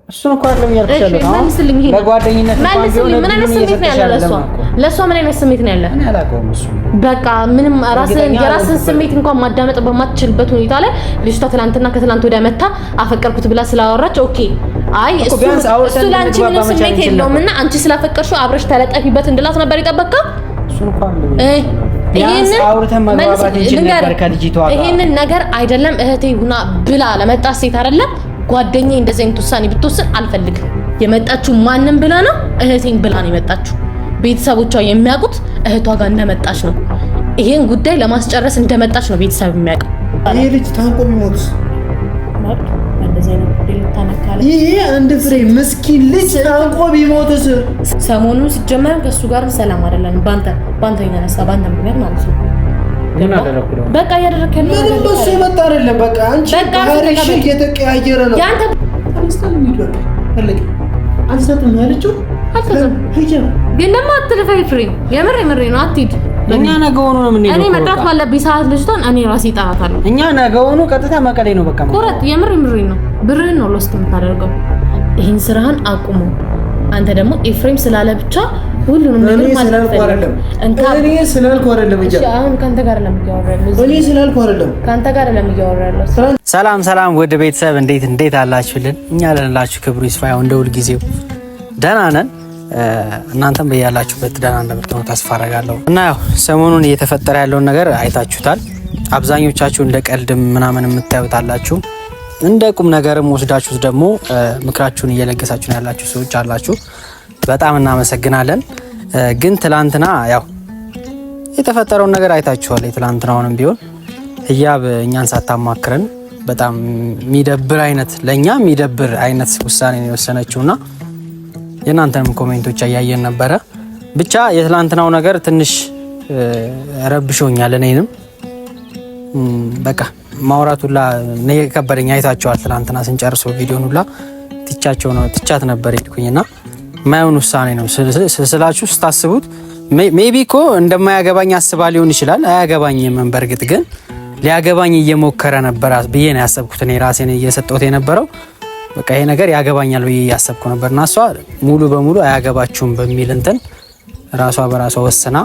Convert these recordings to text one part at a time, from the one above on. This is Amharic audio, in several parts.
እሱን እኮ አይደለም ያልኩሽ ነው ለጓደኝነት ምን አይነት ስሜት ነው ያለው ለሷ ምን አይነት ስሜት ነው ያለው? እኔ አላውቀውም። እሱ በቃ ምንም የራስን ስሜት እንኳን ማዳመጥ በማትችልበት ሁኔታ ላይ ልጅቷ ትናንትና ከትናንት ወዲያ መታ አፈቀርኩት ብላ ስላወራች ኦኬ አይ እሱ ላንቺ ምንም ስሜት የለውም እና አንቺ ስላፈቀርሽው አብረሽ ተለጠፊበት እንድላት ነበር የጠበቀው። እሱን እንኳን አውርተን መግባባት እንችል ነበር ከልጅቷ ጋር። ይሄንን ነገር አይደለም እህቴ ሁና ብላ ለመጣች ሴት አይደለም ጓደኛዬ እንደዚህ አይነት ውሳኔ ብትወስን አልፈልግም። የመጣችው ማንንም ብላ ነው እህቴን ብላ ነው የመጣችው። ቤተሰቦቿ የሚያውቁት እህቷ ጋር እንደመጣች ነው። ይሄን ጉዳይ ለማስጨረስ እንደመጣች ነው ቤተሰብ የሚያውቀው። ይሄ ልጅ ታንቆ ቢሞትስ? እንደዚህ አይነት ጉዳይ ልታነካለ ይሄ አንድ ፍሬ ምስኪን ልጅ ታንቆ ቢሞትስ? ሰሞኑን ሲጀመር ከሱ ጋር ሰላም አይደለም። ባንተ የተነሳ ባንተ ምክንያት ማለት ነው። ምን አደረኩ ነው? በቃ ያደረከኝ ነገር ነው። እሱ የመጣ አይደለም። በቃ አንቺ ባህሪሽ እየተቀያየረ ነው። ያንተ ታሪስታን የሚደረግ ፈለግ አንሰጥም ያለችው አልተዘም ግን ደግሞ አትልፈይ ፍሬ የምሬ ነው። አትሂድ። እኛ ነገውኑ ነው የምንሄደው። እኔ መጣት ባለብኝ ሰዓት ልጅቷን እኔ ራሴ እጠራታለሁ። እኛ ነገውኑ ቀጥታ መቀሌ ነው በቃ ቁረጥ። የምሬ ነው። ብርህን ነው ሎስት የምታደርገው። ይሄን ስራህን አቁሙ። አንተ ደግሞ ኤፍሬም ስላለ ብቻ ሁሉንም ነገር ማለት አይደለም። እኔ ስላልኩ አይደለም እንጂ አሁን ካንተ ጋር ለምትያወራለሁ። እኔ ስላልኩ አይደለም ካንተ ጋር ለምትያወራለሁ። ሰላም ወደ ቤተሰብ እንዴት አላችሁልን? እኛ ለላችሁ ክብሩ ይስፋ። ያው እንደ ሁል ጊዜው ደህና ነን። እናንተም በያላችሁበት ደህና እንደምትሆኑ ተስፋ አደርጋለሁ። እና ያው ሰሞኑን እየተፈጠረ ያለውን ነገር አይታችሁታል። አብዛኞቻችሁ እንደ ቀልድም ምናምን የምታዩት አላችሁ፣ እንደ ቁም ነገርም ወስዳችሁት ደግሞ ምክራችሁን እየለገሳችሁ ያላችሁ ሰዎች አላችሁ። በጣም እናመሰግናለን። ግን ትላንትና ያው የተፈጠረውን ነገር አይታችኋል። ትላንትናውንም ቢሆን ህያብ እኛን ሳታማክረን በጣም የሚደብር አይነት ለኛ የሚደብር አይነት ውሳኔ ነው የወሰነችውና የናንተንም ኮሜንቶች አያየን ነበረ። ብቻ የትላንትናው ነገር ትንሽ ረብሾኛል። እኔንም በቃ ማውራቱላ ነው የከበደኝ። አይታችኋል። ትላንትና ስንጨርሰው ቪዲዮን ሁላ ትቻት ነበር ሄድኩኝና ማይሆን ውሳኔ ነው ስላችሁ ስታስቡት ሜቢ እኮ እንደማያገባኝ አስባ ሊሆን ይችላል። አያገባኝም። በእርግጥ ግን ሊያገባኝ እየሞከረ ነበር ብዬ ነው ያሰብኩት። እኔ ራሴን እየሰጠሁት የነበረው በቃ ይሄ ነገር ያገባኛል ብዬ ያሰብኩ ነበርና እሷ ሙሉ በሙሉ አያገባችሁም በሚል ራሷ በራሷ ወስና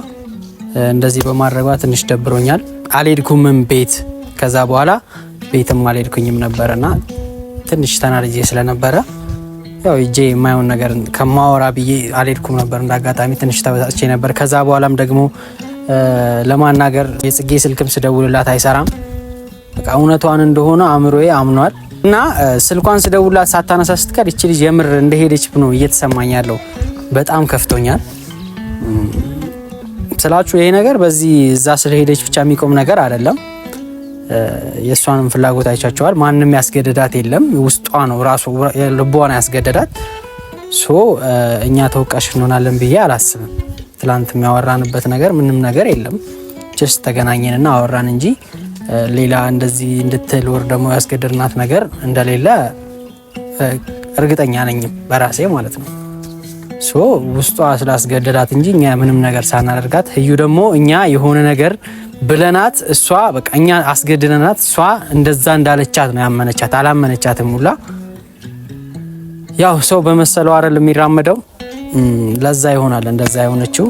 እንደዚህ በማድረጓ ትንሽ ደብሮኛል። አልሄድኩምም ቤት። ከዛ በኋላ ቤትም አልሄድኩኝም ነበርና ትንሽ ተናድጄ ስለነበረ ያው እጄ የማይሆን ነገር ከማወራ ብዬ አልሄድኩም ነበር። እንዳጋጣሚ ትንሽ ተበሳጭቼ ነበር። ከዛ በኋላም ደግሞ ለማናገር የጽጌ ስልክም ስደውልላት አይሰራም። በቃ እውነቷን እንደሆነ አእምሮዬ አምኗል እና ስልኳን ስደውልላት ሳታነሳ ስትቀር እቺ ልጅ የምር እንደሄደች ነው እየተሰማኝ ያለው። በጣም ከፍቶኛል ስላችሁ ይሄ ነገር በዚህ እዛ ስለሄደች ብቻ የሚቆም ነገር አይደለም። የሷንም ፍላጎት አይቻቸዋል። ማንንም ያስገደዳት የለም። ውስጧ ነው ራሱ ልቧን ያስገደዳት። እኛ ተወቃሽ እንሆናለን ብዬ አላስብም። ትላንት የሚያወራንበት ነገር ምንም ነገር የለም። ጀስት ተገናኘንና አወራን እንጂ ሌላ እንደዚህ እንድትል ወር ደግሞ ያስገደድናት ነገር እንደሌለ እርግጠኛ ነኝ በራሴ ማለት ነው። ውስጧ ስላስገደዳት እንጂ እኛ ምንም ነገር ሳናደርጋት፣ ህዩ ደግሞ እኛ የሆነ ነገር ብለናት እሷ በቃ እኛ አስገድደናት እሷ እንደዛ እንዳለቻት ነው ያመነቻት። አላመነቻትም ሁላ ያው ሰው በመሰለው አይደል የሚራመደው። ለዛ ይሆናል እንደዛ የሆነችው።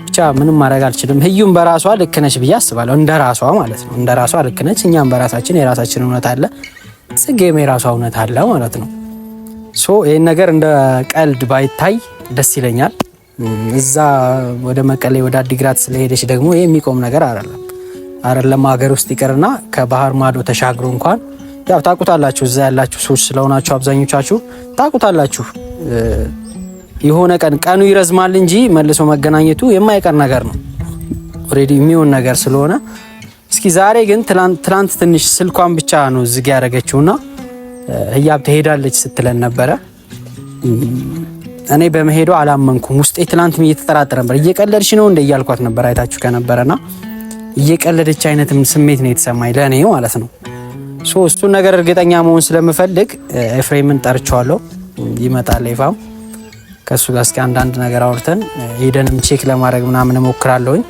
ብቻ ምንም ማድረግ አልችልም። ህዩም በራሷ ልክ ነች ብዬ አስባለሁ። እንደራሷ ማለት ነው። እንደራሷ ልክ ነች። እኛም በራሳችን የራሳችን እውነት አለ፣ ጽጌም የራሷ እውነት አለ ማለት ነው። ይሄን ነገር እንደ ቀልድ ባይታይ ደስ ይለኛል። እዛ ወደ መቀሌ ወደ አዲግራት ስለሄደች ደግሞ ይሄ የሚቆም ነገር አይደለም። ሀገር ውስጥ ይቀርና ከባህር ማዶ ተሻግሮ እንኳን ያው ታቁታላችሁ፣ እዛ ያላችሁ ሰዎች ስለሆናችሁ አብዛኞቻችሁ ታቁታላችሁ። የሆነ ቀኑ ይረዝማል እንጂ መልሶ መገናኘቱ የማይቀር ነገር ነው። ኦሬዲ የሚሆን ነገር ስለሆነ እስኪ ዛሬ ግን ትላንት ትንሽ ስልኳን ብቻ ነው ዝግ ያደረገችውና ህያብ ትሄዳለች ስትለን ነበረ። እኔ በመሄዱ አላመንኩም። ውስጤ ትላንትም እየተጠራጠረ ነበር። እየቀለድሽ ነው እንደ እያልኳት ነበር አይታችሁ ከነበረና እየቀለደች አይነትም ስሜት ነው የተሰማኝ ለእኔ ማለት ነው። እሱን ነገር እርግጠኛ መሆን ስለምፈልግ ኤፍሬምን ጠርቸዋለሁ። ይመጣል ይፋም ከሱ ጋር እስኪ አንዳንድ ነገር አውርተን ሄደንም ቼክ ለማድረግ ምናምን እሞክራለሁኝ።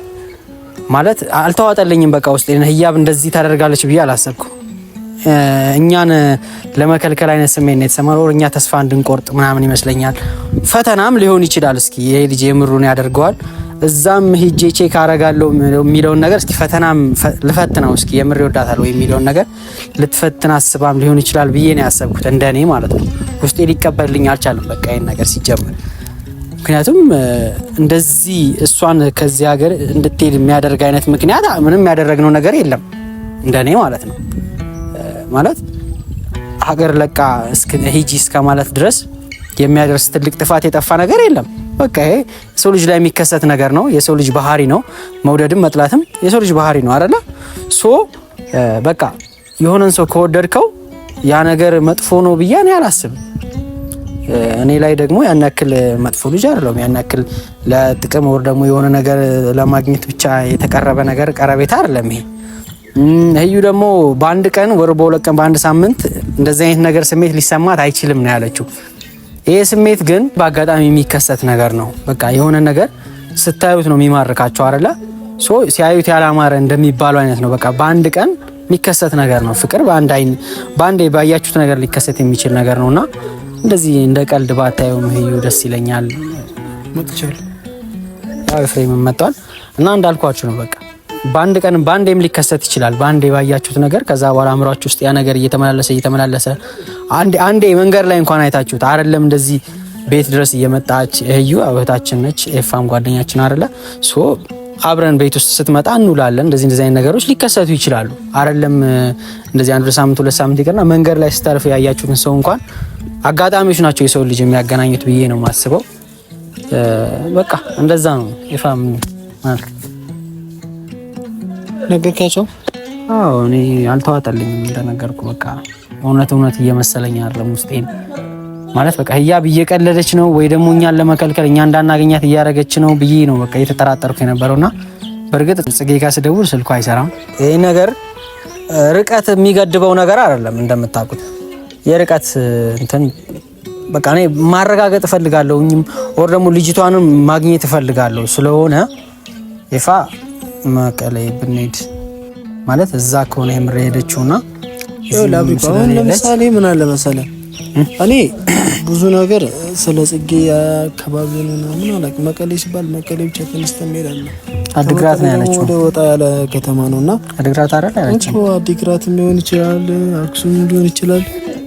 ማለት አልተዋጠልኝም። በቃ ውስጤ ህያብ እንደዚህ ታደርጋለች ብዬ አላሰብኩም። እኛን ለመከልከል አይነት ስሜት ነው የተሰማው። እኛ ተስፋ እንድንቆርጥ ምናምን ይመስለኛል። ፈተናም ሊሆን ይችላል። እስኪ ይሄ ልጅ የምሩን ያደርገዋል እዛም ሂጄ ቼክ አረጋለሁ የሚለውን ነገር እስኪ ፈተናም ልፈትነው እስኪ የምር ይወዳታል ወይ የሚለውን ነገር ልትፈትን አስባም ሊሆን ይችላል ብዬ ነው ያሰብኩት፣ እንደኔ ማለት ነው። ውስጤ ሊቀበልልኝ አልቻለም በቃ ይሄን ነገር ሲጀምር። ምክንያቱም እንደዚህ እሷን ከዚህ ሀገር እንድትሄድ የሚያደርግ አይነት ምክንያት ምንም ያደረግነው ነገር የለም እንደኔ ማለት ነው። ማለት ሀገር ለቃ ሂጂ እስከ ማለት ድረስ የሚያደርስ ትልቅ ጥፋት የጠፋ ነገር የለም። በቃ ይሄ የሰው ልጅ ላይ የሚከሰት ነገር ነው። የሰው ልጅ ባህሪ ነው። መውደድም መጥላትም የሰው ልጅ ባህሪ ነው አይደለ? ሶ በቃ የሆነን ሰው ከወደድከው ያ ነገር መጥፎ ነው ብዬ እኔ አላስብም። እኔ ላይ ደግሞ ያን ያክል መጥፎ ልጅ አይደለም። ያን ያክል ለጥቅም ወር ደግሞ የሆነ ነገር ለማግኘት ብቻ የተቀረበ ነገር ቀረቤታ አይደለም ይሄ። እዩ ደግሞ በአንድ ቀን ወር በሁለት ቀን በአንድ ሳምንት እንደዚህ አይነት ነገር ስሜት ሊሰማት አይችልም ነው ያለችው። ይሄ ስሜት ግን በአጋጣሚ የሚከሰት ነገር ነው። በቃ የሆነ ነገር ስታዩት ነው የሚማርካቸው አይደለ? ሶ ሲያዩት ያላማረ እንደሚባለው አይነት ነው። በቃ በአንድ ቀን የሚከሰት ነገር ነው። ፍቅር በአንዴ ባያችሁት ነገር ሊከሰት የሚችል ነገር ነውና እንደዚህ እንደ ቀልድ ባታዩም እዩ ደስ ይለኛል። መጥቻለሁ ያው ፍሬም መጥቷል እና እንዳልኳችሁ ነው። በቃ በአንድ ቀን በአንዴም ሊከሰት ይችላል። በአንዴ ባያችሁት ነገር ከዛ በኋላ አእምሯችሁ ውስጥ ያ ነገር እየተመላለሰ አንዴ መንገድ ላይ እንኳን አይታችሁት አይደለም እንደዚህ ቤት ድረስ እየመጣች እዩ እህታችን ነች፣ ኤፋም ጓደኛችን አይደለ? ሶ አብረን ቤት ውስጥ ስትመጣ እንውላለን። እንደዚህ አይነት ነገሮች ሊከሰቱ ይችላሉ አይደለም? እንደዚህ አንድ ሳምንት ሁለት ሳምንት ይቀርና መንገድ ላይ ስታልፉ ያያችሁትን ሰው እንኳን አጋጣሚዎች ናቸው የሰው ልጅ የሚያገናኙት ብዬ ነው የማስበው። በቃ እንደዛ ነው። ኤፋም ማለት ነገርካቸው? አዎ እኔ አልተዋጠልኝም እንደነገርኩ። በቃ እውነት እየመሰለኝ አይደለም ውስጤን ማለት በቃ ህያብ እየቀለደች ነው ወይ ደግሞ እኛን ለመከልከል እኛ እንዳናገኛት እያደረገች ነው ብዬ ነው በቃ እየተጠራጠርኩ የነበረውና በእርግጥ ጽጌ ጋር ስደውል ስልኩ አይሰራም። ይሄ ነገር ርቀት የሚገድበው ነገር አይደለም እንደምታውቁት። የርቀት እንትን በቃ እኔ ማረጋገጥ እፈልጋለሁኝም ወር ደግሞ ልጅቷንም ማግኘት እፈልጋለሁ። ስለሆነ ይፋ መቀሌ ብንሄድ ማለት እዛ ከሆነ የምር ሄደችውና ለምሳሌ ምን አለ መሰለህ እኔ ብዙ ነገር ስለ ጽጌ አካባቢ ምን አላውቅም። መቀሌ ሲባል መቀሌ ብቻ ተነስተን እንሄዳለን። አዲግራት ነው ያለችው። ወደ ወጣ ያለ ከተማ ነውና አዲግራት አይደል ያለችው? አዲግራት ሊሆን ይችላል፣ አክሱም ሊሆን ይችላል።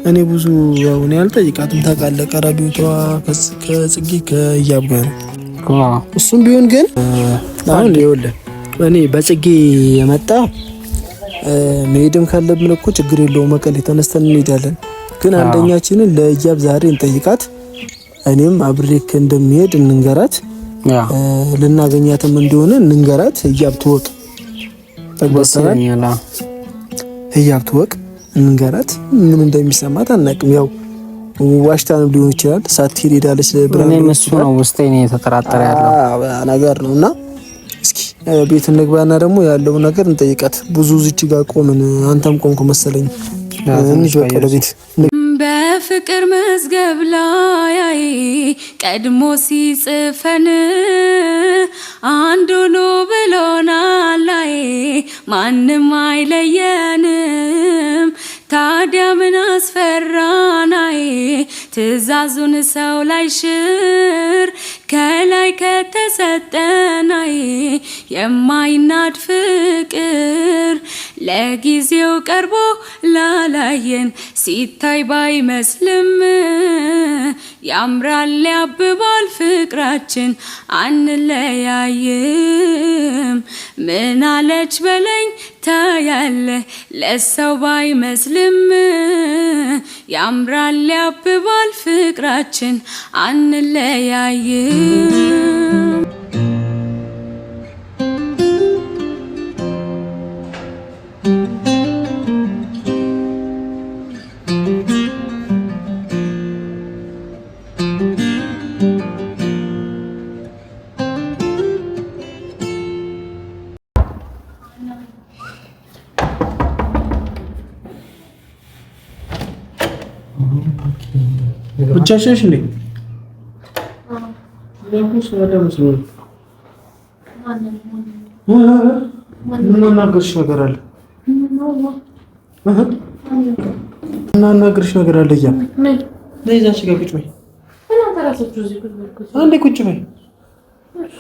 እኔ ብዙ ያው እኔ አልጠይቃትም። ታውቃለህ ቀረቤቷ ከጽጌ ከህያብ ጋር ነው። እሱም ቢሆን ግን አሁን ይኸውልህ እኔ በጽጌ የመጣ መሄድም ካለብን እኮ ችግር የለውም መቀሌ ተነስተን እንሄዳለን። ግን አንደኛችንን ለህያብ ዛሬ እንጠይቃት። እኔም አብሬክ እንደሚሄድ እንንገራት፣ ልናገኛትም እንደሆነ እንንገራት። ህያብ ትወቅ፣ ተግባባን? ህያብ ትወቅ፣ እንንገራት። ምን እንደሚሰማት አናውቅም። ያው ዋሽታንም ሊሆን ይችላል። ሳትሄድ ሄዳለች ብለን እሱ ነው ውስጤ ነው የተጠራጠረ ያለው ነገር ነውና እስኪ ቤት እንግባና ደግሞ ያለው ነገር እንጠይቃት። ብዙ እዚች ጋር ቆምን፣ አንተም ቆምኩ መሰለኝ። እንጂ ወደ ቤት በፍቅር መዝገብ ላይ ቀድሞ ሲጽፈን አንዱ ነው ብሎናል ላይ ማንም አይለየንም። ታዲያ ምን አስፈራናይ ትእዛዙን ሰው ላይ ሽር ከላይ ከተሰጠናይ የማይናድ ፍቅር ለጊዜው ቀርቦ ላላየን ሲታይ ባይመስልም ያምራል ያብባል ፍቅራችን አንለያይም። ምን አለች በለኝ ታያለ ለሰው ባይመስልም ያምራል ያብባል ፍቅራችን አንለያይም። ብቻሽንሽ እንዴ? ለቁስ ወደ መስሎ ምን ነገርሽ ነገር አለ? እና እናግርሽ ነገር አለ ያ ነይ እዛች ጋር ቁጭ በይ እና ተራሶቹ እዚህ ቁጭ በይ አንዴ ቁጭ በይ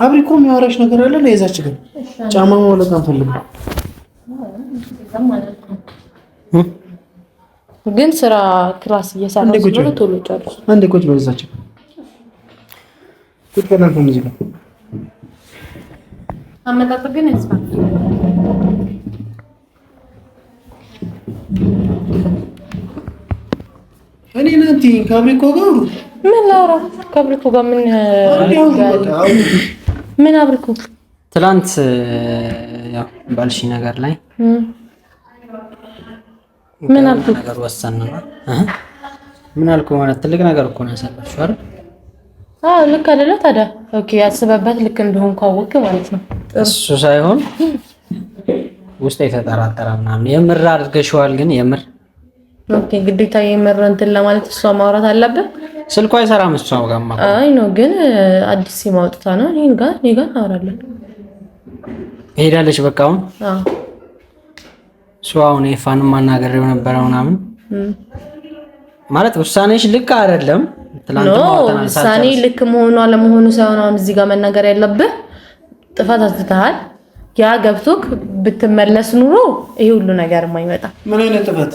አብሪ እኮ የሚያወራሽ ነገር አለ ነይ እዛች ጋር ጫማ ማውለቅ አንፈልግም ግን ስራ ክላስ እየሰራሁ ነው ቶሎ ጨርሱ አንዴ ቁጭ በይ እዛች ጋር ቁጭ በይ አንተ እዚህ ጋር አመጣጥ ግን ያስፋል እኔ ናንቲ ካብሪኮ ጋር ምን ላውራ ካብሪኮ ጋር ምን አብሪኮ ትላንት ያው ባልሽ ነገር ላይ ምን አልኩ ነገር ወሰንና ምን አልኩ ማለት ትልቅ ነገር እኮ ነው ያሰላችሁ አይደል? ልክ አይደለ ታዲያ? ኦኬ ያስበበት ልክ እንደሆን ካወቅ ማለት ነው። እሱ ሳይሆን ውስጥ የተጠራጠረ ምናምን የምር አድርገሽዋል። ግን የምር ኦኬ ግዴታ የምር እንትን ለማለት እሷ ማውራት አለበት። ስልኳ አይሰራም እሷ ጋርማ። አይ ነው ግን አዲስ ሲማውጣ ነው እኔ ጋር እናወራለን። ሄዳለች በቃ አሁን ሷውን የፋን ማናገረው ነበር ምናምን ማለት ውሳኔሽ ልክ አይደለም። ትላንት ማውጣና ውሳኔ ልክ መሆኑ አለመሆኑ ሳይሆን አሁን እዚህ ጋር መናገር ያለብህ ጥፋት አጥፍተሃል። ያ ገብቶክ ብትመለስ ኑሮ ይሄ ሁሉ ነገር የማይመጣ ምን አይነት ጥፋት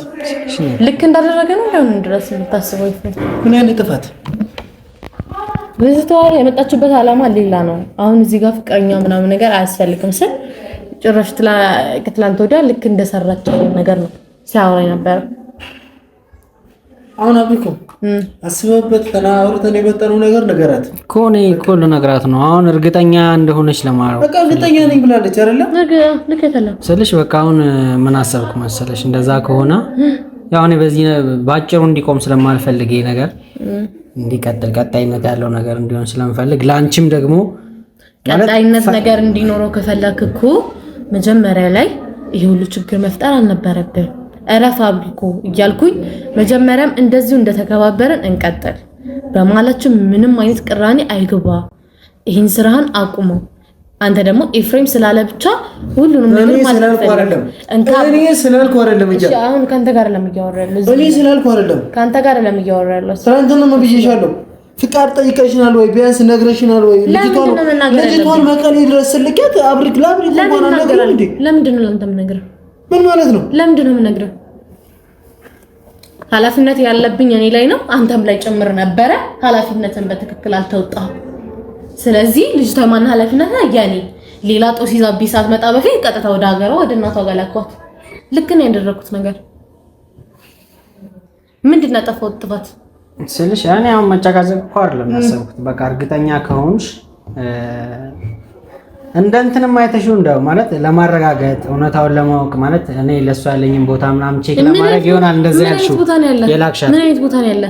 ልክ እንዳደረገ ነው ለምን ድረስ የምታስበው? ምን አይነት ጥፋት ልጅቷ የመጣችበት ዓላማ ሌላ ነው። አሁን እዚህ ጋር ፍቅረኛ ምናምን ነገር አያስፈልግም ስል ጭራሽ ከትላንት ወዲያ ልክ እንደሰራች ነገር ነው ሲያወራ ነበር። አሁን አብሪኮ አስበበት ተናውርተን የመጣነው ነገር ነገራት ኮኔ ኮሎ ነገራት ነው። አሁን እርግጠኛ እንደሆነች ለማረው በቃ እርግጠኛ ነኝ ብላለች አይደለ? ልክ አይደለም ስለሽ በቃ አሁን ምን አሰብኩ መሰለሽ እንደዛ ከሆነ ያው እኔ በዚህ ባጭሩ እንዲቆም ስለማልፈልግ ይሄ ነገር እንዲቀጥል ቀጣይነት ያለው ነገር እንዲሆን ስለምፈልግ ላንቺም ደግሞ ቀጣይነት ነገር እንዲኖረው ከፈለክ እኮ መጀመሪያ ላይ ይሄ ሁሉ ችግር መፍጠር አልነበረብን። እረፍ አብሪኮ እያልኩኝ መጀመሪያም እንደዚሁ እንደተከባበረን እንቀጥል በማለችም ምንም አይነት ቅራኔ አይግባ። ይሄን ስራህን አቁመው። አንተ ደግሞ ኤፍሬም ስላለ ብቻ ሁሉንም ነገር ማለት አይደለም። እኔ ስላልኩ አይደለም እንጂ አሁን ካንተ ጋር ለምያወራለሁ እኔ ስላልኩ አይደለም ካንተ ጋር ለምያወራለሁ። ትናንትና ነው ብዬሻለሁ። ፍቃድ ጠይቀሽናል ወይ ቢያንስ ነግረሽናል ወይ? ልጅቷን መቀሌ ድረስ ስልከት አብሪክ እንኳን ነገር እንዴ ለምንድን ነው አንተ የምነግርህ? ምን ማለት ነው? ለምንድን ነው የምነግርህ? ኃላፊነት ያለብኝ እኔ ላይ ነው አንተም ላይ ጭምር ነበረ። ኃላፊነትን በትክክል አልተወጣህም። ስለዚህ ልጅቷ ማን ኃላፊነት ነው? ያኔ ሌላ ጦስ ይዛብኝ ሳትመጣ በፊት ቀጥታ ወደ ሀገሯ ወደ እናቷ ጋር ላኳት። ልክ ነው ያደረኩት ነገር። ምንድን ነው ያጠፋሁት ጥፋት ስልሽ እኔ አሁን መጨቃጨቅ እኮ አይደለም ያሰብኩት። በቃ እርግጠኛ ከሆንሽ እንደ እንትንም አይተሽው እንደው ማለት ለማረጋጋት እውነታውን ለማወቅ ማለት እኔ ለሷ ያለኝን ቦታ ምናምን ቼክ ለማድረግ ይሆናል እንደዛ ያልሽው። የላክሻት ምን አይነት ቦታ ነው ያለ?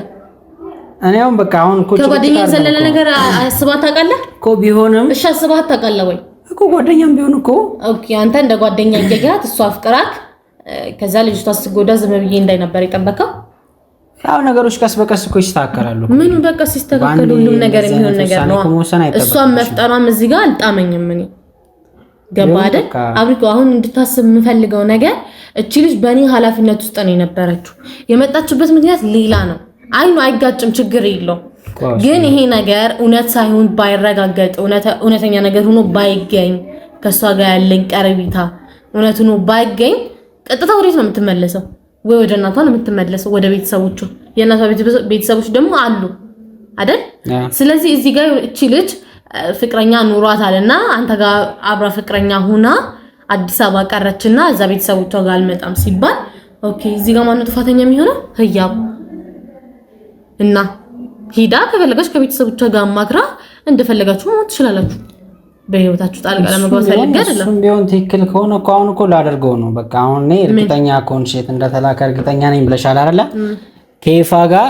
እኔ አሁን በቃ አሁን እኮ ከጓደኛ ዘለለ ነገር አስባት ታውቃለህ እኮ ቢሆንም እሺ አስባት ታውቃለህ ወይ እኮ ጓደኛም ቢሆን እኮ ኦኬ አንተ እንደ ጓደኛ እየጋት እሷ አፍቅራክ ከዛ ልጅቷ ስትጎዳ ዝም ብዬ እንዳይነበር የጠበቀው ያው ነገሮች ቀስ በቀስ እኮ ይስተካከላሉ። ምን በቃ ሲስተካከሉ ሁሉም ነገር የሚሆን ነገር ነው። እሷን መፍጠሯም እዚህ ጋር አልጣመኝም። ምን ገባ አይደል አብሪኮ? አሁን እንድታስብ የምፈልገው ነገር እቺ ልጅ በእኔ ኃላፊነት ውስጥ ነው የነበረችው። የመጣችበት ምክንያት ሌላ ነው። አይኑ አይጋጭም፣ ችግር የለው። ግን ይሄ ነገር እውነት ሳይሆን ባይረጋገጥ እውነተኛ ነገር ሆኖ ባይገኝ ከሷ ጋር ያለኝ ቀረቤታ እውነት ሆኖ ባይገኝ ቀጥታ ወዴት ነው የምትመለሰው? ወይ ወደ እናቷ ነው የምትመለሰው፣ ወደ ቤተሰቦቿ። የእናቷ ቤተሰቦች ደግሞ አሉ አይደል? ስለዚህ እዚህ ጋር እቺ ልጅ ፍቅረኛ ኑሯታልና አንተ ጋር አብራ ፍቅረኛ ሆና አዲስ አበባ ቀረችና እዛ ቤተሰቦቿ ጋር አልመጣም ሲባል ኦኬ፣ እዚህ ጋር ማነው ጥፋተኛ የሚሆነው? ህያብ እና ሂዳ ከፈለገች ከቤተሰቦቿ ጋር ማክራ እንደፈለጋችሁ ማለት ትችላላችሁ። በህይወታችሁ ጣልቃ ለመግባት ፈልገህ አይደለም። እሱም ቢሆን ትክክል ከሆነ እኮ አሁን እኮ ላደርገው ነው። በቃ አሁን እኔ እርግጠኛ ከሆንሽ የት እንደተላከ እርግጠኛ ነኝ ብለሻል አይደለ? ከይፋ ጋር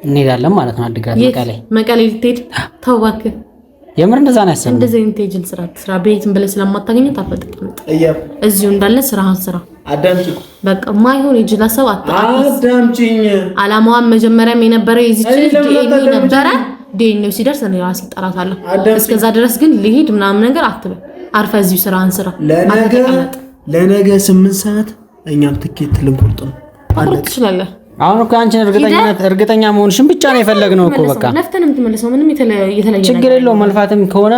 እንሄዳለን ማለት ነው። አድግራት መቀሌ ልትሄድ? ተው እባክህ፣ የምር እንደዛ ነው ያሰብኩት። እንደዚህ ኢንቴሊጀንት ስራ ቤትም ብለህ ስለማታገኘው ታፈጥቅምጥ እዚሁ እንዳለ ስራህን ስራ። አዳምጪ፣ በቃ ማይሆን ይጅላ ሰው አዳምጪኝ። አላማዋን መጀመሪያም የነበረ የዚች ዲኤንኤ ነበረ። ዲኤንኤው ሲደርስ እኔ ራሴ እጠራታለሁ። እስከዛ ድረስ ግን ልሂድ ምናምን ነገር አትበል። አርፈህ እዚሁ ስራህን ስራ። ለነገ 8 ሰዓት እኛም ትኬት ልንቆርጥ ነው አለ ትችላለህ። አሁን እኮ አንቺን እርግጠኛ መሆንሽን ብቻ ነው የፈለግነው እኮ በቃ ለፍተንም ትመለሰው ምንም የተለየ ችግር የለውም። መልፋትም ከሆነ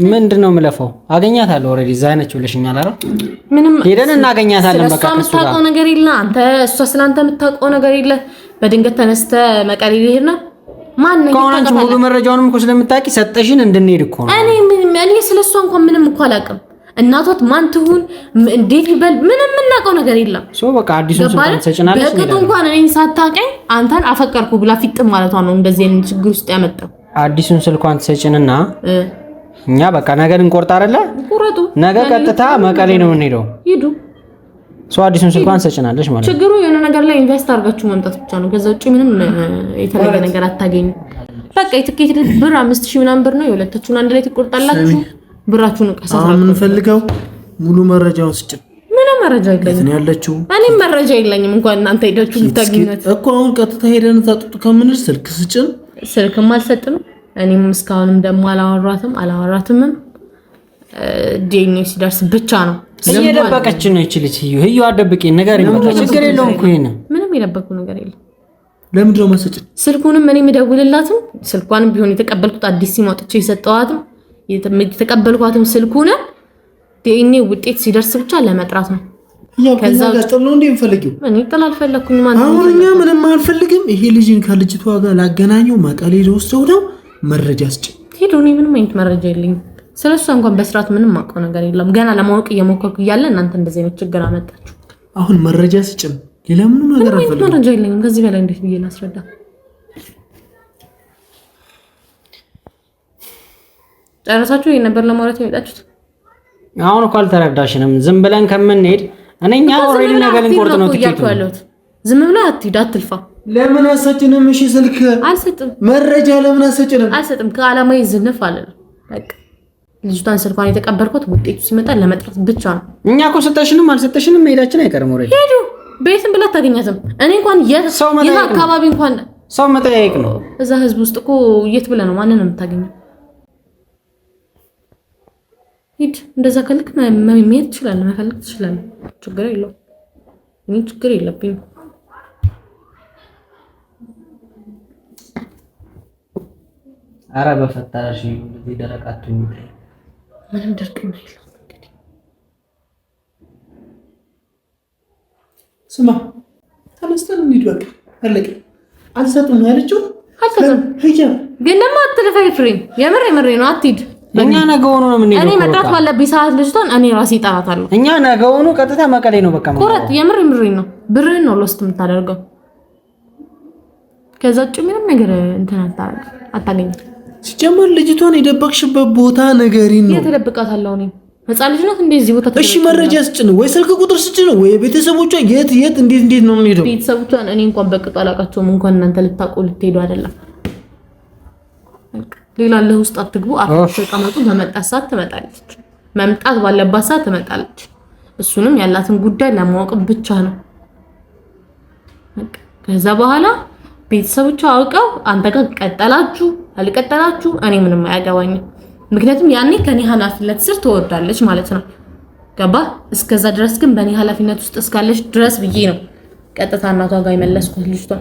ምንድነው የምለፈው? አገኛታለሁ ኦሬዲ እዛ ነች ብለሽኛል አይደል? ምንም ሄደን እናገኛታለን። በቃ ከሱ ጋር ነገር የለ አንተ እሷ ስላንተ የምታውቀው ነገር የለ። በድንገት ተነስተ መቀሌ ልሄድ ነው ማን ነው ከሆነች ሙሉ መረጃውንም እኮ ስለምታውቂ ሰጠሽን እንድንሄድ እኮ ነው። እኔ ስለሷ እንኳን ምንም እኮ አላውቅም። እናቷት ማን ትሁን እንዴት ይበል ምንም የምናውቀው ነገር የለም። ሶ በቃ አዲሱን ስልጣን ተጨናለሽ ነው በቅጡ እንኳን እኔን ሳታውቀኝ አንተን አፈቀርኩ ብላ ፊጥም ማለቷ ነው እንደዚህ አይነት ችግር ውስጥ ያመጣው። አዲሱን ስልኳን ተሰጭንና እኛ በቃ ነገ እንቆርጥ አይደለ? ቁረጡ። ነገ ቀጥታ መቀሌ ነው የምንሄደው። ሂዱ። ሶ አዲሱን ስልኳን ተሰጭናለሽ ማለት ነው። ችግሩ የሆነ ነገር ላይ ኢንቨስት አድርጋችሁ መምጣት ብቻ ነው። ከዛ ውጪ ምንም የተለየ ነገር አታገኙ። በቃ የትኬት ብር 5000 ምናምን ብር ነው። የሁለታችሁን አንድ ላይ ትቆርጣላችሁ። ብራችሁን ቀሳስራችሁ ምን ፈልገው ሙሉ መረጃውን ስጭ። ምንም መረጃ የለኝም ነው ያለችው። እኔም መረጃ የለኝም። እንኳን እናንተ ሄዳችሁ ልታገኙት እኮ አሁን ቀጥታ ሄደን ታጥጡ ከምን ስልክ ስጭን። ስልክም አልሰጥም። እኔም እስካሁንም ደግሞ አላወራትም። ዲኤንኤ ሲደርስ ብቻ ነው እየደበቀች ነው ይችልች እዩ አደብቂኝ ነገር የለም። ችግር የለውም እኮ ይሄን ምንም የደበቁ ነገር የለም። ለምንድነው ማሰጭ? ስልኩንም እኔ የምደውልላትም ስልኳንም ቢሆን የተቀበልኩት አዲስ ሲም አውጥቼ የሰጠዋትም የተቀበልኳትም ስልኩን ዲኤንኤ ውጤት ሲደርስ ብቻ ለመጥራት ነው። ከዛ ጋር ነው እንዴ እንፈልጊው? እኔ ጥል አልፈለኩኝ ማለት ነው። አሁን እኛ ምንም አልፈልግም። ይሄ ልጅን ከልጅቷ ጋር ላገናኘው መቀሌ ወስደው ነው መረጃ ስጭ። ሄዶ እኔ ምንም አይነት መረጃ የለኝም። ስለሱ እንኳን በስርዓት ምንም አውቀው ነገር የለም። ገና ለማወቅ እየሞከርኩ እያለ እናንተ እንደዚህ አይነት ችግር አመጣችሁ። አሁን መረጃ ስጭም። ሌላ ምንም ነገር አልፈልግም። መረጃ የለኝም። ከዚህ በላይ እንዴት ብዬ ላስረዳ? ጨረሳችሁ? ይሄን ነበር ለማውራት የመጣችሁት? አሁን እኮ አልተረዳሽንም። ዝም ብለን ከምንሄድ እኔኛ ኦሬዲ ነገር እንቆርጥ ነው ትኬቱ። ዝም ብለህ አትሂድ፣ አትልፋ። ለምን አሰጭንም? እሺ ስልክ አልሰጥም። መረጃ ለምን አሰጭንም? አልሰጥም። ከዓላማዬ ዝንፍ አለለ በቃ ልጅቷን ስልኳን የተቀበልኩት ውጤቱ ሲመጣ ለመጥራት ብቻ ነው። እኛ እኮ ሰጠሽንም አልሰጠሽንም መሄዳችን አይቀርም። ኦሬዲ ሄዱ። ቤትም ብላ ታገኛትም። እኔ እንኳን ይሄ አካባቢ እንኳን ሰው መጠያየቅ ነው። እዛ ህዝብ ውስጥ እኮ የት ብለህ ነው ማንንም የምታገኘው? ሂድ። እንደዛ ከልክ መሄድ ትችላለህ፣ መፈለግ ትችላለህ። ችግር የለውም። እኔ ችግር የለብኝም። አረ በፈጠረሽ እንደዚህ ደረቃቱኝ ምንም ደርቅ ነው ይላል። እንግዲህ ስማ ተነስተን እንሂድ በቃ አለቀ። አልሰጥም ያለችው አልሰጥም። ግን ለማ አትልፈይ ፍሬም የምሬ ነው። አትሂድ። እኛ ነገውኑ ነው የምንሄደው። እኔ መጥራት ባለብኝ ሰዓት ልጅቷን እኔ ራሴ እጠራታለሁ። እኛ ነገውኑ ቀጥታ መቀሌ ነው በቃ ቁረጥ። የምሬ ነው። ብርህን ነው ሎስት የምታደርገው። ከዛ ውጭ ምንም ነገር እንትን አታገኝም። ሲጀመር ልጅቷን የደበቅሽበት ቦታ ነገሪን ነው። የተደብቃታለሁ እኔ ህፃን ልጅ ናት እንደዚህ ቦታ ተደብቃ። እሺ መረጃ ስጭ ነው ወይ ስልክ ቁጥር ስጭ ነው ወይ ቤተሰቦቿ የት እንዴት ነው የምንሄደው? ቤተሰቦቿን እኔ እንኳን በቅጡ አላውቃቸውም። እንኳን እናንተ ልታውቁ ልትሄዱ አይደለም። ሌላ ለውስጥ አትግቡ። አፍሽ ተቀመጡ። በመጣት ሰዓት ትመጣለች። መምጣት ባለባት ሰዓት ትመጣለች። እሱንም ያላትን ጉዳይ ለማወቅ ብቻ ነው። ከዛ በኋላ ቤተሰቦቿ አውቀው አንተ ጋር ቀጠላችሁ አልቀጠላችሁ እኔ ምንም አያገባኝም። ምክንያቱም ያኔ ከኔ ኃላፊነት ስር ትወርዳለች ማለት ነው። ገባ? እስከዛ ድረስ ግን በእኔ ኃላፊነት ውስጥ እስካለች ድረስ ብዬ ነው ቀጥታ እናቷ ጋር የመለስኩት ልጅቷ።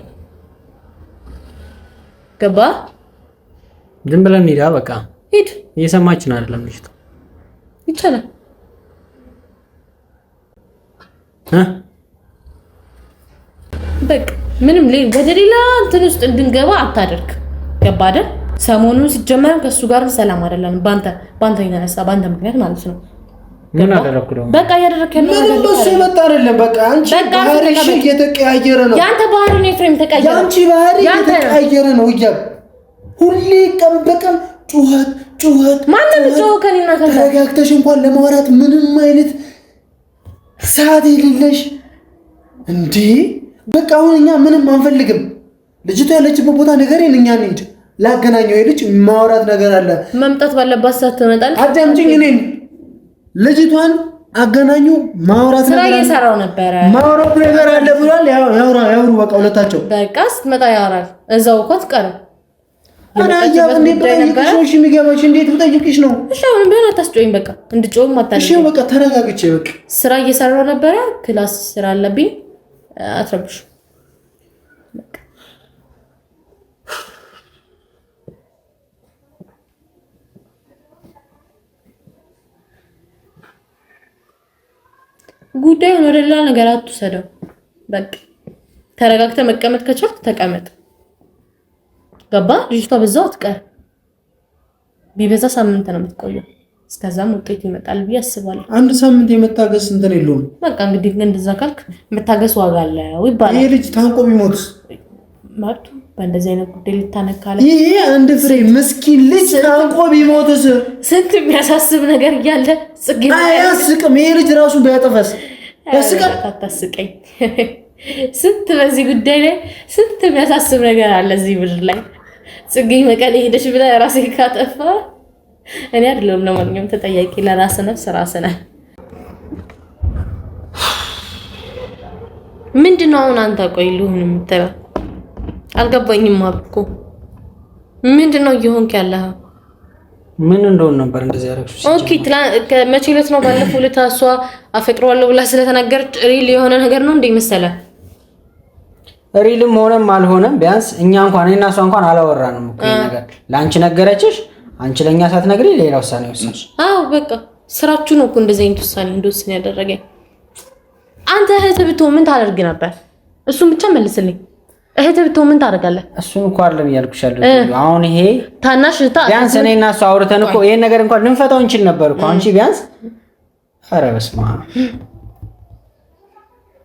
ገባ? ዝም ብለን ሄዳ በቃ ሂድ። እየሰማችን አይደለም ልጅቷ። ይቻላል በቃ ምንም ወደ ሌላ እንትን ውስጥ እንድንገባ አታደርግ። ገባ አይደል? ሰሞኑን ሲጀመር ከሱ ጋር ሰላም አይደለም። ባንተ የተነሳ ባንተ ምክንያት ማለት ነው። ምን አደረኩ ነው? በቃ ያደረከ ነው ማለት ነው። እሱ መጣ አይደለም። በቃ አንቺ ባህሪሽ እየተቀያየረ ነው። ያንተ ባህሪ ነው ፍሬም ተቀያየረ። ያንቺ ባህሪ እየተቀያየረ ነው። ሁሌ ቀን በቀን ጩኸት ማንም ጮህ ከኔና ከዛ ተረጋግተሽ እንኳን ለማውራት ምንም አይነት ሰዓት የሌለሽ እንዴ! በቃ አሁን እኛ ምንም አንፈልግም። ልጅቷ ያለችበት ቦታ ነገሬን እኛ እንሂድ። ላገናኘው ልጅ ማውራት ነገር አለ። መምጣት ባለባት ሰዓት ትመጣለች። አዳምጪኝ። እኔን ልጅቷን አገናኙ። ማውራት ነገር ስራ እየሰራው ነበረ። ማውራት ነገር አለ ብሏል። ያውሩ በቃ ሁለታቸው። በቃ ስትመጣ ያወራል። እዛው እኮ አትቀርም። አና ያ እንዴት ጠይቅሽ የሚገባሽ እንዴት ብጠይቅሽ ነው? እሺ አሁን ቢሆን አታስጮኝ። በቃ እንድጮም አታልኝ። እሺ በቃ ተረጋግቼ በቃ ስራ እየሰራው ነበረ። ክላስ ስራ አለብኝ። አትረብሽ። ጉዳዩን ወደ ሌላ ነገር አትውሰደው። በቃ ተረጋግተህ መቀመጥ ከቻልክ ተቀመጥ። ገባ? ልጅቷ በዛው አትቀር። ቢበዛ ሳምንት ነው የምትቆየው። እስከዛም ውጤት ይመጣል ብዬ አስባለሁ። አንድ ሳምንት የመታገስ እንትን የለውም። በቃ እንግዲህ እንደዛ ካልክ መታገስ ዋጋ አለው ይባላል። ይሄ ልጅ ታንቆ ቢሞትስ? ማርቱ በእንደዚህ አይነት ጉዳይ ልታነካለ። ይሄ አንድ ፍሬ ምስኪን ልጅ ታንቆ ቢሞትስ? ስንት የሚያሳስብ ነገር እያለ ጽጌ አያስቅም። ይሄ ልጅ ራሱ ቢያጠፋስ? ያስቃል። አታስቀኝ። ስንት በዚህ ጉዳይ ላይ ስንት የሚያሳስብ ነገር አለ እዚህ ምድር ላይ። ጽጌ መቀሌ ሄደሽ ብላ ራሴ ካጠፋ እኔ አይደለም። ለማንኛውም ተጠያቂ ለራስ ነፍስ ራስ ነህ። ምንድነው አሁን አንተ ቆይ ልሁን የምትለው? አልገባኝም አብኮ ምንድነው እየሆንክ ያለህ? ምን እንደሆነ ነበር እንደዚህ ያደረግሽ? ኦኬ መቼ ዕለት ነው? ባለፈው ዕለት እሷ አፈቅረዋለሁ ብላ ስለተናገረች ሪል የሆነ ነገር ነው እንዴ መሰለህ? ሪልም ሆነም አልሆነም ቢያንስ እኛ እንኳን እኔና እሷ እንኳን አላወራንም እኮ ይሄ ነገር። ለአንቺ ነገረችሽ፣ አንቺ ለኛ ሳትነግሪ ሌላ ውሳኔ ወሰንሽ። አዎ በቃ ስራችሁ ነው እኮ እንደዚህ አይነት ውሳኔ እንደወስን ያደረገኝ። አንተ እህት ብትሆን ምን ታደርግ ነበር? እሱን ብቻ መልስልኝ። እህት ብትሆን ምን ታደርጋለህ? እሱን እንኳን አይደለም እያልኩሽ ያለው። አሁን ይሄ ታናሽ እህት ቢያንስ እኔና እሷ አውርተን እኮ ይሄን ነገር እንኳን ልንፈታው እንችል ነበር እኮ። አንቺ ቢያንስ ኧረ በስመ አብ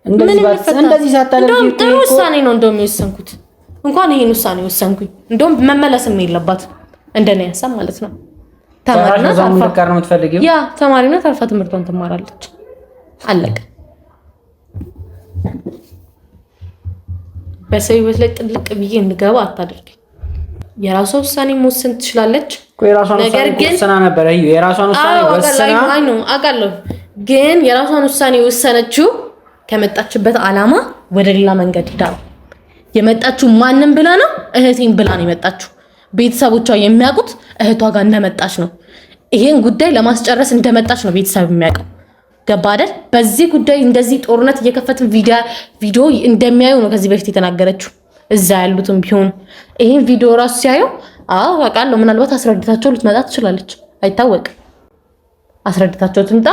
እንደዚህ ሳታደርጊ ጥሩ ውሳኔ ነው እንደውም የወሰንኩት። እንኳን ይሄን ውሳኔ ወሰንኩኝ። እንደውም መመለስም የለባትም እንደኔ ሀሳብ ማለት ነው። ተማሪና ታርፋ ነው የምትፈልጊው? ያ ተማሪና ታርፋ ትምህርቷን ትማራለች። አለቀ። በሰው ህይወት ላይ ጥልቅ ብዬ እንድገባ አታደርገኝ። የራሷ ውሳኔ መወሰን ትችላለች። ነገር ግን ወሰና ነበር። የራሷን ውሳኔ ወሰና አውቃለሁ። ግን የራሷን ውሳኔ ወሰነችው ከመጣችበት ዓላማ ወደ ሌላ መንገድ ሄዳ የመጣችው ማንንም ብላ ነው? እህቴን ብላ ነው የመጣችው። ቤተሰቦቿ የሚያውቁት እህቷ ጋር እንደመጣች ነው። ይሄን ጉዳይ ለማስጨረስ እንደመጣች ነው ቤተሰብ የሚያውቀው። ገባ አይደል? በዚህ ጉዳይ እንደዚህ ጦርነት እየከፈትን ቪዲዮ እንደሚያዩ ነው ከዚህ በፊት የተናገረችው። እዛ ያሉትም ቢሆን ይሄን ቪዲዮ ራሱ ሲያዩ አውቃለሁ። ምናልባት አስረድታቸው ልትመጣ ትችላለች፣ አይታወቅም። አስረድታቸው ትምጣ፣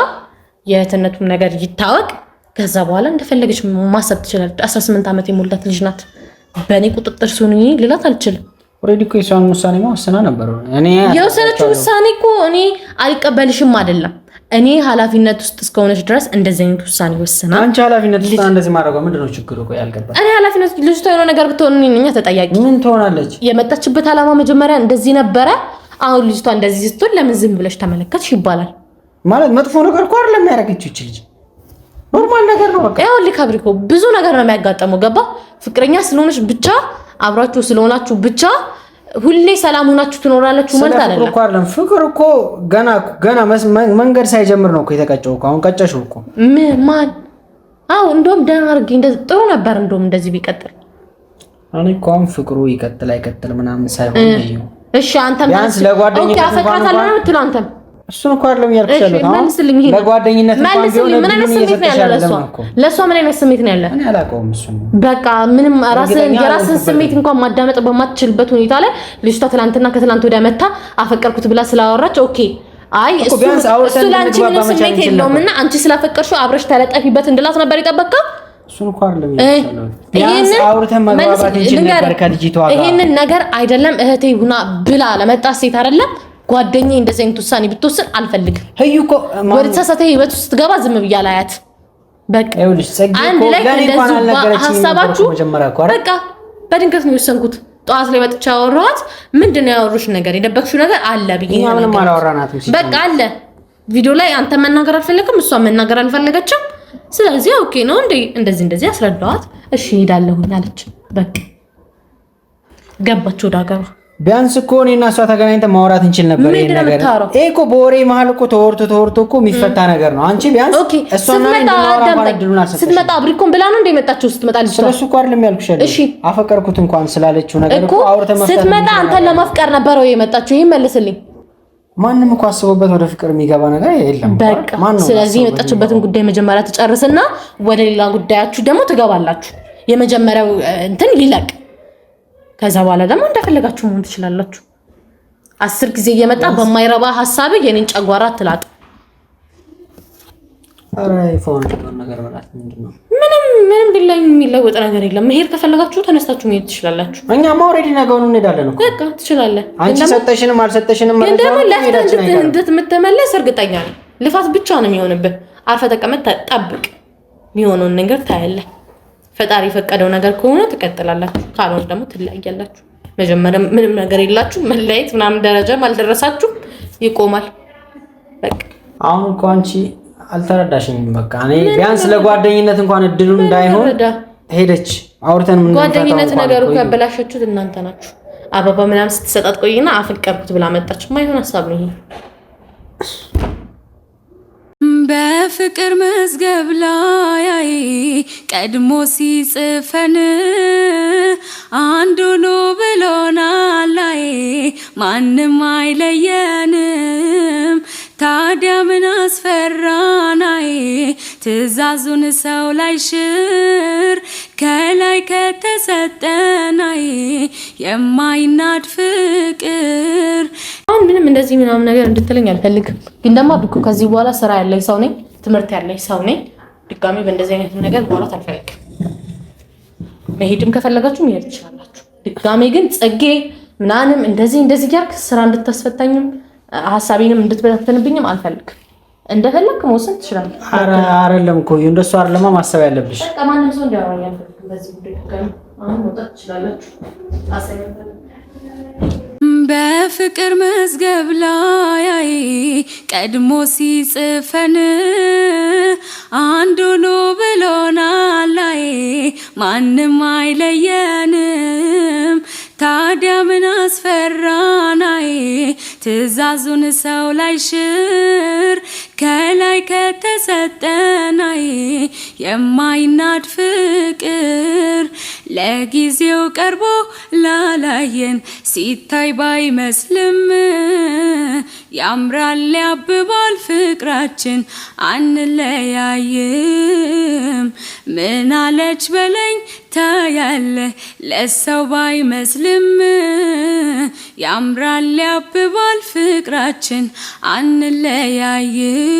የእህትነቱም ነገር ይታወቅ። ከዛ በኋላ እንደፈለገች ማሰብ ትችላለች። 18 ዓመት የሞላት ልጅ ናት። በእኔ ቁጥጥር ስሆን ልላት አልችልም። ኦሬዲ እኮ የሷን ውሳኔ ወስና ነበር። እኔ የወሰነችው ውሳኔ እኮ እኔ አልቀበልሽም አይደለም። እኔ ኃላፊነት ውስጥ እስከሆነች ድረስ እንደዚህ አይነት ውሳኔ ወስና አንቺ ኃላፊነት ውስጥ እንደዚህ ማድረግ ምንድነው ችግሩ? ቆይ አልገባም። እኔ ኃላፊነት ልጅቷ የሆነ ነገር ብትሆን እኛ ተጠያቂ ምን ትሆናለች? የመጣችበት ዓላማ መጀመሪያ እንደዚህ ነበረ። አሁን ልጅቷ እንደዚህ ስትሆን ለምን ዝም ብለሽ ተመለከትሽ ይባላል ማለት? መጥፎ ነገር እኮ አይደለም ያደረገችው እቺ ልጅ፣ ኖርማል ነገር ነው። በቃ ያው ልካብሪኮ ብዙ ነገር ነው የሚያጋጥመው። ገባ? ፍቅረኛ ስለሆነች ብቻ አብራችሁ ስለሆናችሁ ብቻ ሁሌ ሰላም ሆናችሁ ትኖራላችሁ ማለት አይደለም። ፍቅር እኮ ገና መንገድ ሳይጀምር ነው እኮ የተቀጨው እኮ። አሁን ቀጨሽው እኮ ማን? አዎ እንደውም ደህና አድርጌ ጥሩ ነበር እንደውም እንደዚህ ቢቀጥል። እኔ እኮ አሁን ፍቅሩ ይቀጥል አይቀጥል ምናምን ሳይሆን ነው። እሺ አንተም ቢያንስ ለጓደኝነት እንኳን አፈቅራታለሁ ነው የምትለው አንተም። እሱን እኮ አይደለም ያልኩሽ ያለው። ለጓደኝነት እንኳን ቢሆን ምን አይነት ስሜት ነው ያለው ለሷ ምን አይነት ስሜት ነው ያለው? እኔ አላውቀውም እሱን። በቃ ምንም የራስን ስሜት እንኳን ማዳመጥ በማትችልበት ሁኔታ ላይ ልጅቷ ከትላንት ወዲያ መታ አፈቀርኩት ብላ ስላወራች ኦኬ፣ አይ እሱ ለአንቺ ምንም ስሜት የለውም እና አንቺ ስላፈቀርሽው አብረሽ ተለጠፊበት እንድላት ነበር የጠበቀው። እሱን እኮ አይደለም ያለው። ቢያንስ አውርተን መግባባት እንችል ነበር ከልጅቷ ጋር። ይሄንን ነገር አይደለም እህቴ ሁና ብላ ለመጣ ሴት አይደለም ጓደኛዬ እንደዚህ አይነት ውሳኔ ብትወስን አልፈልግም። ህዩ እኮ ወደ ተሳሳተ ህይወት ውስጥ ገባ ዝም ብያ ላያት። በቃ ይኸውልሽ ጸጊ እኮ ለኔ እንኳን አልነገረችኝም። ሀሳባችሁ በቃ በድንገት ነው የወሰንኩት። ጠዋት ላይ መጥቻ አወራኋት። ምንድነው ያወሩሽ ነገር የደበቅሽው ነገር አለ ብዬ ነው። ምንም አላወራናትም። በቃ አለ ቪዲዮ ላይ አንተ መናገር አልፈለግም፣ እሷ መናገር አልፈለገችም። ስለዚህ ኦኬ ነው እንዴ እንደዚህ አስረዳኋት። እሺ ሄዳለሁኝ አለች። በቃ ገባች ወደ ሀገሯ። ቢያንስ እኮ እኔና እሷ ተገናኝተን ማውራት እንችል ነበር። ይሄን ነገር ይሄ እኮ በወሬ መሀል እኮ ተወርቶ እኮ የሚፈታ ነገር ነው። አንቺ ቢያንስ እሷና ስትመጣ አብሪኮን ብላ ነው እንደመጣችሁ ስትመጣ ልጅ ስለሱ እኮ አይደለም ያልኩሽ አይደል? እሺ አፈቀርኩት እንኳን ስላለችው ነገር እኮ አውርተን መፍታት ስትመጣ አንተን ለማፍቀር ነበር ወይ የመጣችሁ? ይሄን መልስልኝ። ማንንም እኮ አስቦበት ወደ ፍቅር የሚገባ ነገር የለም። በቃ ስለዚህ የመጣችሁበትን ጉዳይ መጀመሪያ ትጨርስና ወደ ሌላ ጉዳያችሁ ደግሞ ትገባላችሁ። የመጀመሪያው እንትን ይለቅ። ከዛ በኋላ ደግሞ እንደፈለጋችሁ መሆን ትችላላችሁ። 10 ጊዜ እየመጣ በማይረባ ሐሳብ የኔን ጨጓራ ትላጥ። አረ ፎን ነገር ማለት ምንድነው? ምንም ቢላይ የሚለወጥ ነገር የለም። መሄድ ከፈለጋችሁ ተነስታችሁ መሄድ ትችላላችሁ። እኛማ ኦሬዲ ነገሩን እንሄዳለን እኮ። በቃ ትችላለህ። አንቺ ሰጠሽንም አልሰጠሽንም ማለት ነው። እንደውም እንድትመለስ እርግጠኛ ነኝ። ልፋት ብቻ ነው የሚሆንብህ። አርፈህ ተቀመጥ፣ ጠብቅ። የሚሆነውን ነገር ታያለህ። ፈጣሪ የፈቀደው ነገር ከሆነ ትቀጥላላችሁ፣ ካልሆነ ደግሞ ትለያያላችሁ። መጀመሪያ ምንም ነገር የላችሁ መለያየት ምናምን ደረጃም አልደረሳችሁ፣ ይቆማል። በቃ አሁን እኮ አንቺ አልተረዳሽኝም። በቃ እኔ ቢያንስ ለጓደኝነት እንኳን እድሉ እንዳይሆን ሄደች። አውርተን ምን ጓደኝነት ነገሩ ካበላሻችሁት እናንተ ናችሁ። አበባ ምናምን ስትሰጣት ቆይና አፍቀርኩት ብላ መጣች። ማይሆን ሐሳብ ነው ይሄ። በፍቅር መዝገብ ላይ ቀድሞ ሲጽፈን አንዱ ነው ብሎናል። ማንም አይለየንም። ታዲያ ምን አስፈራን? ትዕዛዙን ሰው ላይ ሽር ከላይ ከተሰጠን የማይናድ ፍቅር። አሁን ምንም እንደዚህ ምናምን ነገር እንድትለኝ አልፈልግም። ግን ደግሞ ብኩ ከዚህ በኋላ ስራ ያለኝ ሰው ነኝ፣ ትምህርት ያለኝ ሰው ነኝ። ድጋሚ በእንደዚህ አይነት ነገር ማውራት አልፈልግም። መሄድም ከፈለጋችሁ መሄድ ትችላላችሁ። ድጋሚ ግን ጽጌ ምናንም እንደዚህ ያርክ ስራ እንድታስፈታኝም ሐሳቤንም እንድትበተንብኝም አልፈልግም። እንደፈለክ መወሰን ትችላለህ። አይደለም እኮ እንደሱ አይደለም ማሰብ ያለብሽ። በቃ ማንም ሰው እንዲያወራኝ አልፈልግም በዚህ ጉዳይ። አሁን መውጣት ትችላላችሁ። በፍቅር መዝገብ ላይ ቀድሞ ሲጽፈን አንዱ ነው ብሎናል። ማንም አይለየንም። ታዲያ ምን አስፈራን? ትዕዛዙን ሰው ላይ ሽር ከላይ ከተሰጠን የማይናድ ፍቅር። ለጊዜው ቀርቦ ላላየን ሲታይ ባይመስልም ያምራል ያብባል ፍቅራችን አንለያይም። ምን አለች በለኝ ታያለ ለሰው ባይመስልም ያምራል ያብባል ፍቅራችን አንለያይም።